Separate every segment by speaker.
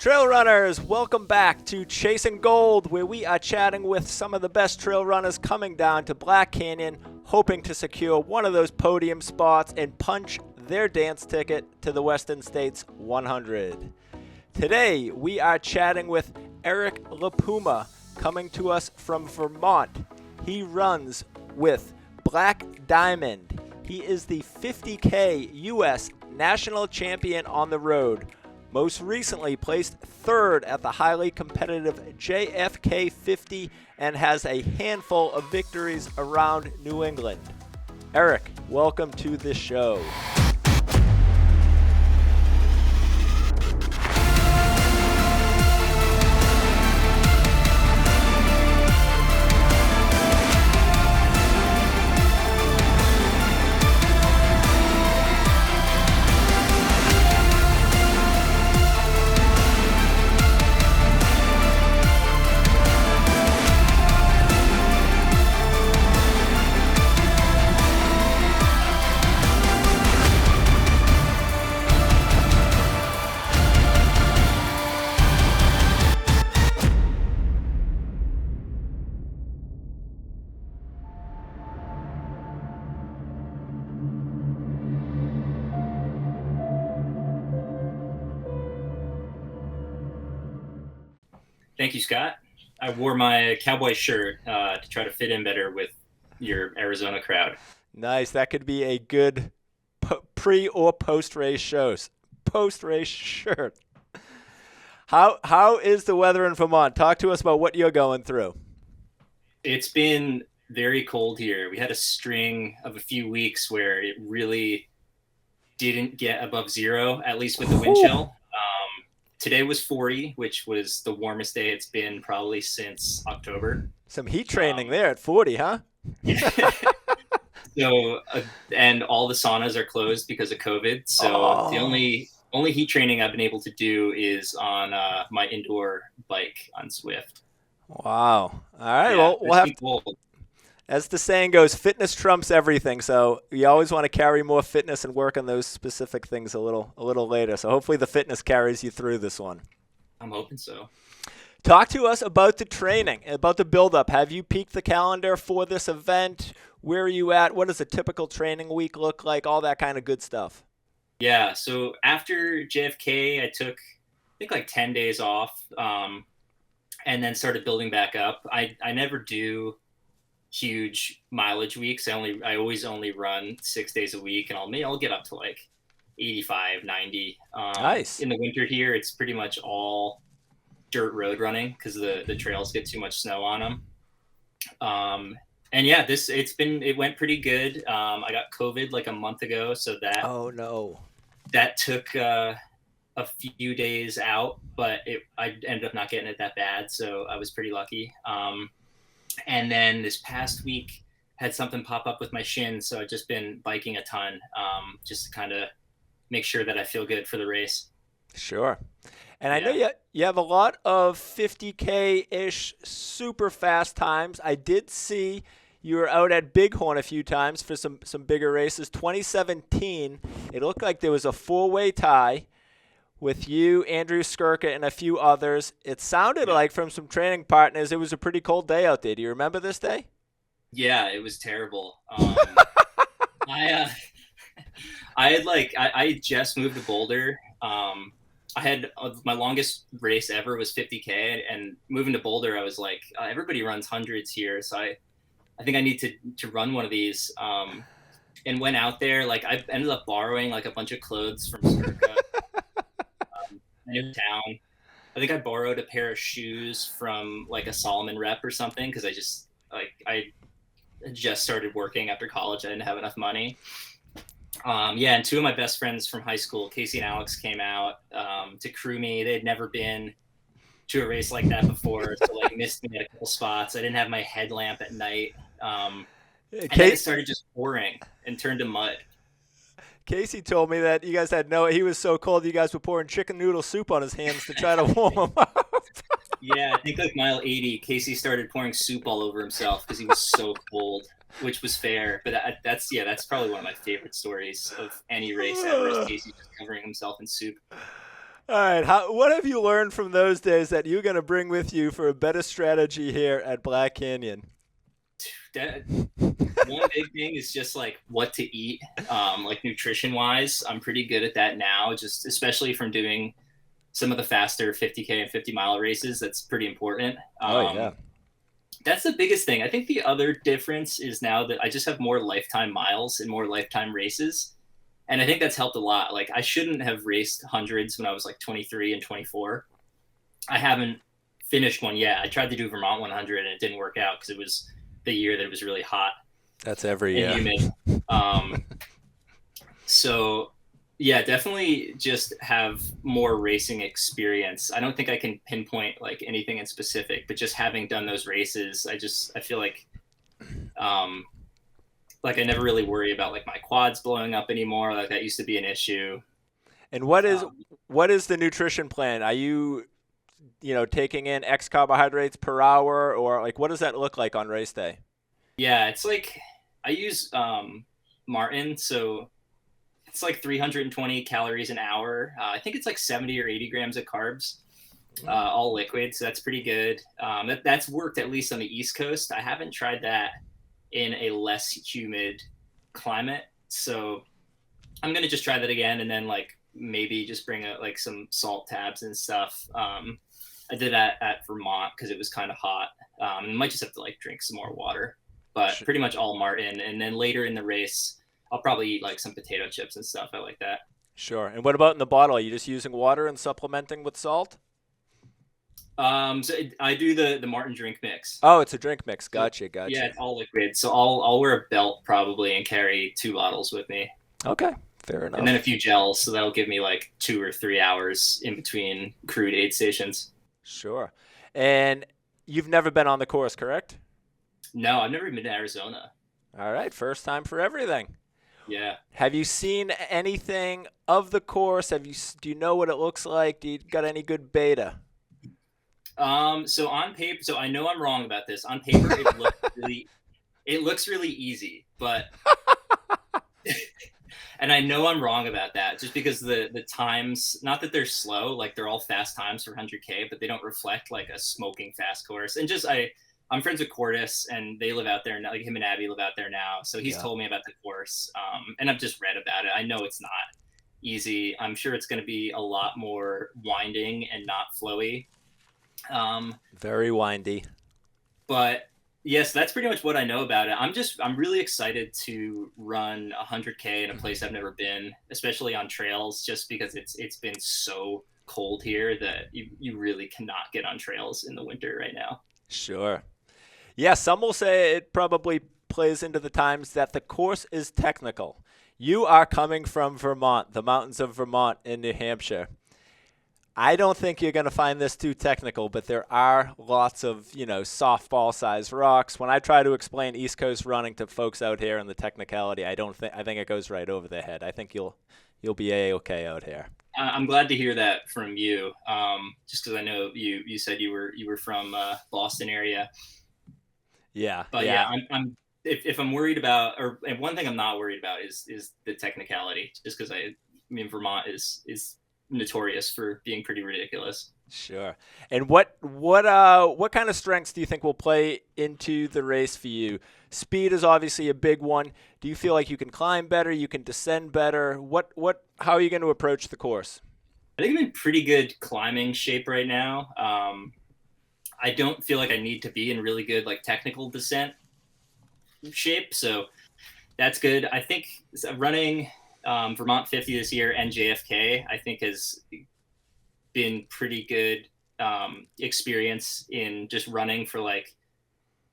Speaker 1: Trail runners, welcome back to Chasing Gold, where we are chatting with some of the best trail runners coming down to Black Canyon, hoping to secure one of those podium spots and punch their dance ticket to the Western States 100. Today, we are chatting with Eric LaPuma, coming to us from Vermont. He runs with Black Diamond. He is the 50K U.S. National Champion on the road. Most recently placed third at the highly competitive JFK 50 and has a handful of victories around New England. Eric, welcome to the show.
Speaker 2: Thank you, Scott. I wore my cowboy shirt to try to fit in better with your Arizona crowd.
Speaker 1: Nice. That could be a good pre or post-race shows. Post-race shirt. How is the weather in Vermont? Talk to us about what you're going through.
Speaker 2: It's been very cold here. We had a string of a few weeks where it really didn't get above zero, at least with the wind chill. Today was 40, which was the warmest day it's been probably since October.
Speaker 1: Some heat training there at 40, huh?
Speaker 2: So, and all the saunas are closed because of COVID. So the only heat training I've been able to do is on my indoor bike on Swift.
Speaker 1: Wow. All right.
Speaker 2: Yeah,
Speaker 1: Well, we'll have to,
Speaker 2: cold.
Speaker 1: as the saying goes, fitness trumps everything. So you always want to carry more fitness and work on those specific things a little later. So hopefully the fitness carries you through this one.
Speaker 2: I'm hoping so.
Speaker 1: Talk to us about the training, about the build-up. Have you peaked the calendar for this event? Where are you at? What does a typical training week look like? All that kind of good stuff.
Speaker 2: Yeah. So after JFK, I took, I think, like 10 days off, and then started building back up. I never do huge mileage weeks. I always only run 6 days a week, and I'll get up to like 85, 90.
Speaker 1: Nice.
Speaker 2: In the winter here, it's pretty much all dirt road running because the trails get too much snow on them. And yeah, it went pretty good. I got COVID like a month ago, so
Speaker 1: Oh no.
Speaker 2: that took a few days out, but I ended up not getting it that bad, so I was pretty lucky. And then this past week had something pop up with my shin, so I've just been biking a ton, just to kind of make sure that I feel good for the race.
Speaker 1: Sure. And I know you have a lot of 50K-ish super fast times. I did see you were out at Bighorn a few times for some bigger races. 2017, it looked like there was a four-way tie with you, Andrew Skirka, and a few others. It sounded like from some training partners it was a pretty cold day out there. Do you remember this day?
Speaker 2: Yeah, it was terrible. I I just moved to Boulder. I had my longest race ever was 50K, and moving to Boulder, I was like, everybody runs hundreds here, so I think I need to run one of these. And went out there, like I ended up borrowing like a bunch of clothes from Skirka. In town, I think I borrowed a pair of shoes from like a Solomon rep or something because I just started working after college. I didn't have enough money. And two of my best friends from high school, Casey and Alex, came out to crew me. They had never been to a race like that before, so like missed me at a couple spots. I didn't have my headlamp at night, and then it started just pouring and turned to mud.
Speaker 1: Casey told me that you guys he was so cold you guys were pouring chicken noodle soup on his hands to try to warm him up.
Speaker 2: Yeah, I think like mile 80, Casey started pouring soup all over himself because he was so cold. which was fair. But that's probably one of my favorite stories of any race ever. Is Casey just covering himself in soup.
Speaker 1: All right. What have you learned from those days that you're going to bring with you for a better strategy here at Black Canyon?
Speaker 2: That one big thing is just like what to eat, like nutrition wise. I'm pretty good at that now, just especially from doing some of the faster 50K and 50-mile races. That's pretty important.
Speaker 1: Oh yeah.
Speaker 2: That's the biggest thing. I think the other difference is now that I just have more lifetime miles and more lifetime races. And I think that's helped a lot. Like I shouldn't have raced hundreds when I was like 23 and 24. I haven't finished one yet. I tried to do Vermont 100 and it didn't work out because it was the year that it was really hot
Speaker 1: That's every
Speaker 2: and
Speaker 1: year.
Speaker 2: humid. So yeah, definitely just have more racing experience. I don't think I can pinpoint like anything in specific, but just having done those races, I feel um like I never really worry about like my quads blowing up anymore. Like that used to be an issue.
Speaker 1: And
Speaker 2: Um,
Speaker 1: what is the nutrition plan? Are you taking in X carbohydrates per hour, or like what does that look like on race day?
Speaker 2: yeah, it's like I use Martin, so it's like 320 calories an hour. I think it's like 70 or 80 grams of carbs, all liquid. So that's pretty good. That's worked at least on the East Coast. I haven't tried that in a less humid climate. So I'm gonna just try that again, and then like maybe just bring like some salt tabs and stuff. I did that at Vermont because it was kind of hot. And might just have to like drink some more water, but pretty much all Martin. And then later in the race, I'll probably eat like some potato chips and stuff. I like that.
Speaker 1: Sure. And what about in the bottle? Are you just using water and supplementing with salt?
Speaker 2: I do the Martin drink mix.
Speaker 1: Oh, it's a drink mix.
Speaker 2: So
Speaker 1: Gotcha,
Speaker 2: yeah,
Speaker 1: gotcha.
Speaker 2: it's all liquid. So I'll wear a belt probably and carry 2 bottles with me,
Speaker 1: Okay, fair
Speaker 2: and then a
Speaker 1: enough.
Speaker 2: few gels. So that'll give me like 2 or 3 hours in between crude aid stations.
Speaker 1: Sure. And you've never been on the course, correct?
Speaker 2: No, I've never been to Arizona.
Speaker 1: All right, first time for everything.
Speaker 2: Yeah.
Speaker 1: Have you seen anything of the course? Do you know what it looks like? Do you got any good beta?
Speaker 2: So on paper, so I know I'm wrong about this. On paper, it looks really easy, but and I know I'm wrong about that just because the times, not that they're slow, like they're all fast times for 100K, but they don't reflect like a smoking fast course. And just I'm friends with Cordis and they live out there now, like him and Abby live out there now. So he's
Speaker 1: Yeah.
Speaker 2: told me about the course. And I've just read about it. I know it's not easy. I'm sure it's going to be a lot more winding and not flowy. Um,
Speaker 1: Very windy.
Speaker 2: but yes, that's pretty much what I know about it. I'm really excited to run 100K in a place I've never been, especially on trails, just because it's been so cold here that you really cannot get on trails in the winter right now.
Speaker 1: Sure. Yeah, some will say it probably plays into the times that the course is technical. You are coming from Vermont, the mountains of Vermont in New Hampshire. I don't think you're going to find this too technical, but there are lots of, softball sized rocks. When I try to explain East Coast running to folks out here and the technicality, I think it goes right over their head. I think you'll be a-okay out here.
Speaker 2: I'm glad to hear that from you. Just because I know you said you were from Boston area,
Speaker 1: Yeah,
Speaker 2: but yeah,
Speaker 1: yeah.
Speaker 2: I'm if I'm worried about, or and one thing I'm not worried about is the technicality, just because I mean Vermont is notorious for being pretty ridiculous.
Speaker 1: Sure. And what kind of strengths do you think will play into the race for you? Speed is obviously a big one. Do you feel like you can climb better, you can descend better? How are you going to approach the course?
Speaker 2: I think I'm in pretty good climbing shape right now. I don't feel like I need to be in really good like technical descent shape, so that's good. I think running Vermont 50 this year and JFK, I think has been pretty good experience in just running for like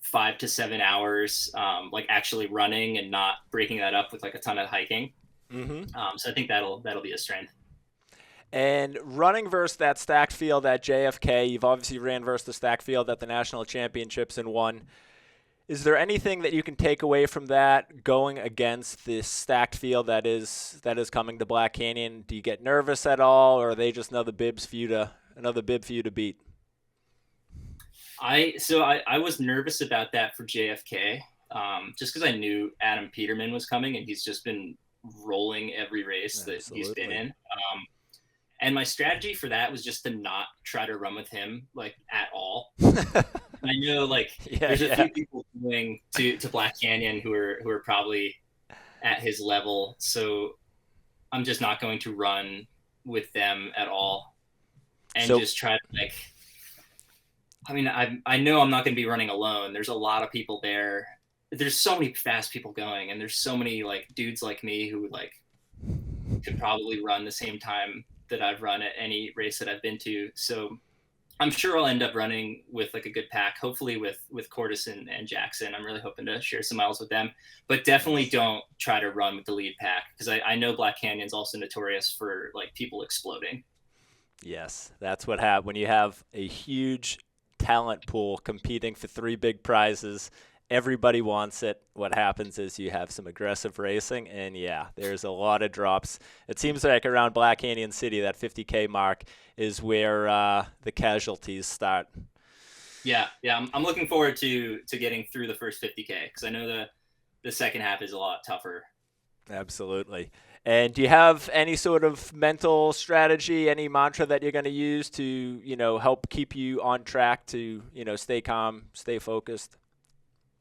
Speaker 2: 5 to 7 hours, like actually running and not breaking that up with like a ton of hiking.
Speaker 1: Mm-hmm.
Speaker 2: So I think that'll be a strength.
Speaker 1: And running versus that stacked field at JFK, you've obviously ran versus the stacked field at the national championships and won. Is there anything that you can take away from that going against this stacked field that is coming to Black Canyon? Do you get nervous at all, or are they just another bib for you to beat?
Speaker 2: I was nervous about that for JFK, just because I knew Adam Peterman was coming and he's just been rolling every race that he's been
Speaker 1: Absolutely.
Speaker 2: in. And my strategy for that was just to not try to run with him like at all. I know like there's a few people going to Black Canyon who are probably at his level, so I'm just not going to run with them at all, and just try to like. I mean, I know I'm not going to be running alone. There's a lot of people there. There's so many fast people going, and there's so many like dudes like me who like could probably run the same time that I've run at any race that I've been to. So I'm sure I'll end up running with like a good pack, hopefully with Cordis and Jackson. I'm really hoping to share some miles with them, but definitely don't try to run with the lead pack, because I know Black Canyon's also notorious for like people exploding.
Speaker 1: Yes, that's what happens when you have a huge talent pool competing for three big prizes. Everybody wants it. What happens is you have some aggressive racing, and yeah, there's a lot of drops. It seems like around Black Canyon City, that 50K mark is where the casualties start.
Speaker 2: Yeah, I'm looking forward to getting through the first 50K, because I know the second half is a lot tougher.
Speaker 1: Absolutely. And do you have any sort of mental strategy, any mantra that you're going to use to, help keep you on track to, stay calm, stay focused?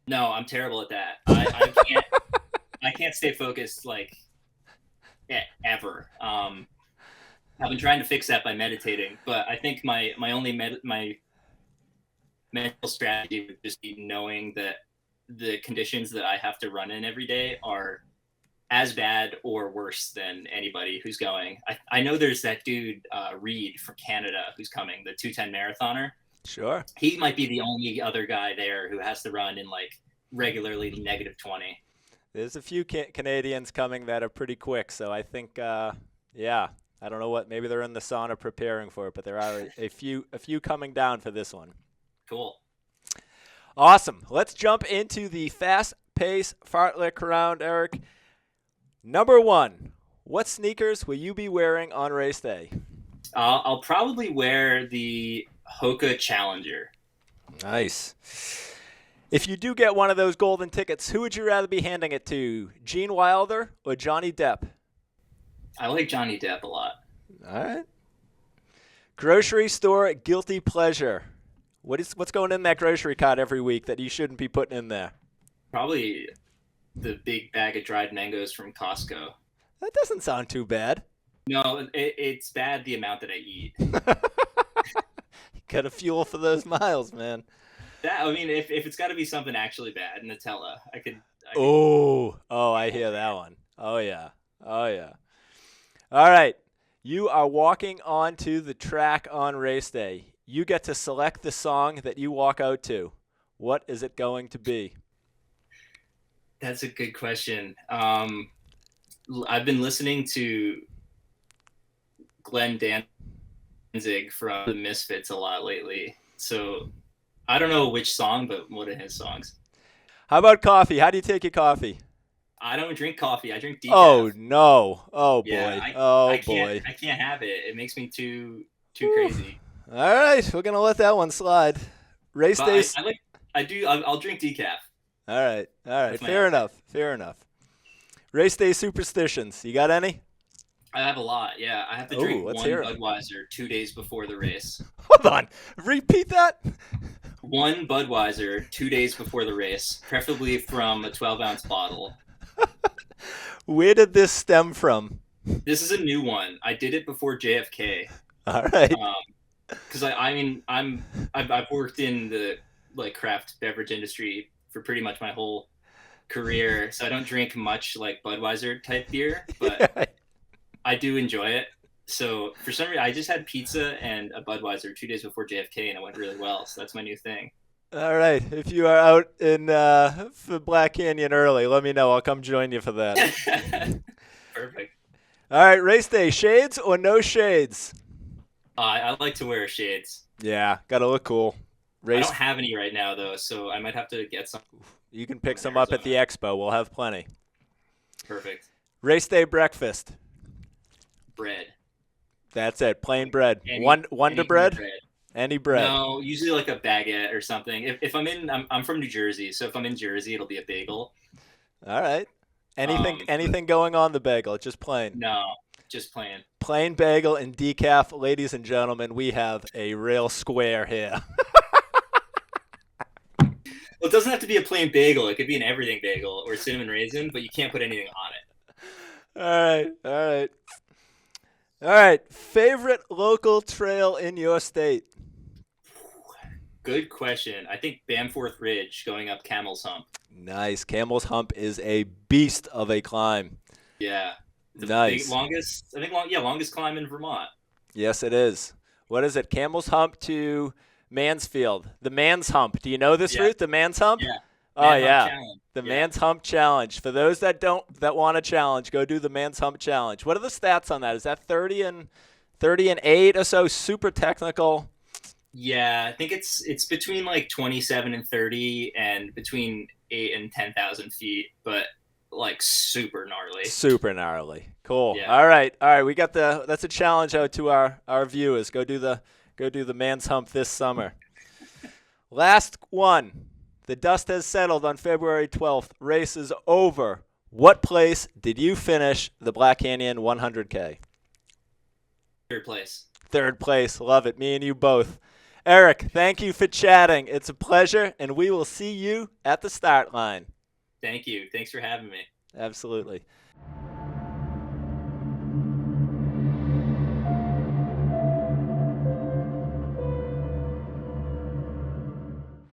Speaker 2: No, I'm terrible at that. I can't stay focused like ever. I've been trying to fix that by meditating, but I think my only my mental strategy would just be knowing that the conditions that I have to run in every day are as bad or worse than anybody who's going. I know there's that dude Reed from Canada who's coming, the 210 marathoner.
Speaker 1: Sure.
Speaker 2: He might be the only other guy there who has to run in like regularly -20.
Speaker 1: There's a few Canadians coming that are pretty quick, so I think, I don't know what. Maybe they're in the sauna preparing for it, but there are a few coming down for this one.
Speaker 2: Cool.
Speaker 1: Awesome. Let's jump into the fast pace fartlek round, Eric. Number 1, what sneakers will you be wearing on race day?
Speaker 2: I'll probably wear the Hoka Challenger.
Speaker 1: Nice. If you do get one of those golden tickets, who would you rather be handing it to, Gene Wilder or Johnny Depp?
Speaker 2: I like Johnny Depp a lot.
Speaker 1: All right. Grocery store guilty pleasure. What's going in that grocery cart every week that you shouldn't be putting in there?
Speaker 2: Probably the big bag of dried mangoes from Costco.
Speaker 1: That doesn't sound too bad.
Speaker 2: No, it's bad the amount that I eat.
Speaker 1: Got to fuel for those miles, man.
Speaker 2: I mean, if it's got to be something actually bad, Nutella, I could.
Speaker 1: I hear that one. Oh yeah. All right. You are walking onto the track on race day. You get to select the song that you walk out to. What is it going to be?
Speaker 2: That's a good question. I've been listening to Glenn Danzig from the Misfits a lot lately, so I don't know which song, but one of his songs.
Speaker 1: How about coffee? How do you take your coffee?
Speaker 2: I don't drink coffee. I drink decaf.
Speaker 1: Oh no! Oh boy!
Speaker 2: I can't have it. It makes me too crazy.
Speaker 1: All right, we're gonna let that one slide. Race day.
Speaker 2: I'll drink decaf.
Speaker 1: All right. Fair enough. Race day superstitions. You got any?
Speaker 2: I have a lot. Yeah, I have to drink one Budweiser 2 days before the race.
Speaker 1: Hold on. Repeat that.
Speaker 2: One Budweiser 2 days before the race, preferably from a 12-ounce bottle.
Speaker 1: Where did this stem from?
Speaker 2: This is a new one. I did it before JFK.
Speaker 1: All right.
Speaker 2: Because I've worked in the like craft beverage industry for pretty much my whole career, so I don't drink much like Budweiser type beer, but I do enjoy it. So for some reason, I just had pizza and a Budweiser 2 days before JFK, and it went really well. So that's my new thing.
Speaker 1: All right. If you are out in for Black Canyon early, let me know. I'll come join you for that.
Speaker 2: Perfect.
Speaker 1: All right. Race day. Shades or no shades?
Speaker 2: I like to wear shades.
Speaker 1: Yeah. Got to look cool.
Speaker 2: I don't have any right now, though, so I might have to get some.
Speaker 1: You can pick some up at the expo. We'll have plenty.
Speaker 2: Perfect.
Speaker 1: Race day breakfast.
Speaker 2: Bread.
Speaker 1: That's it. Plain bread. Wonder bread? Any bread.
Speaker 2: No, usually like a baguette or something. If I'm from New Jersey, so if I'm in Jersey, it'll be a bagel.
Speaker 1: All right. Anything going on the bagel? Just plain.
Speaker 2: No. Just plain.
Speaker 1: Plain bagel and decaf. Ladies and gentlemen, we have a real square here.
Speaker 2: Well, it doesn't have to be a plain bagel. It could be an everything bagel or cinnamon raisin, but you can't put anything on it.
Speaker 1: All right, all right. All right, favorite local trail in your state?
Speaker 2: Good question. I think Bamforth Ridge going up Camel's Hump.
Speaker 1: Nice. Camel's Hump is a beast of a climb.
Speaker 2: Yeah.
Speaker 1: Nice.
Speaker 2: Longest climb in Vermont.
Speaker 1: Yes, it is. What is it? Camel's Hump to Mansfield. The Man's Hump. Do you know this route? The Man's Hump?
Speaker 2: Yeah.
Speaker 1: Oh,
Speaker 2: Man
Speaker 1: yeah.
Speaker 2: Hump Challenge.
Speaker 1: The Man's Hump Challenge. For those that want a challenge, go do the Man's Hump Challenge. What are the stats on that? Is that 30 and 8 or so? Super technical.
Speaker 2: Yeah, I think it's between like 27 and 30 and between 8 and 10,000 feet, but like super gnarly.
Speaker 1: Super gnarly. Cool.
Speaker 2: Yeah.
Speaker 1: All right. We got that's a challenge out to our viewers. Go do the Man's Hump this summer. Last one. The dust has settled on February 12th. Race is over. What place did you finish the Black Canyon 100K?
Speaker 2: Third place.
Speaker 1: Third place. Love it. Me and you both. Eric, thank you for chatting. It's a pleasure, and we will see you at the start line.
Speaker 2: Thank you. Thanks for having me.
Speaker 1: Absolutely.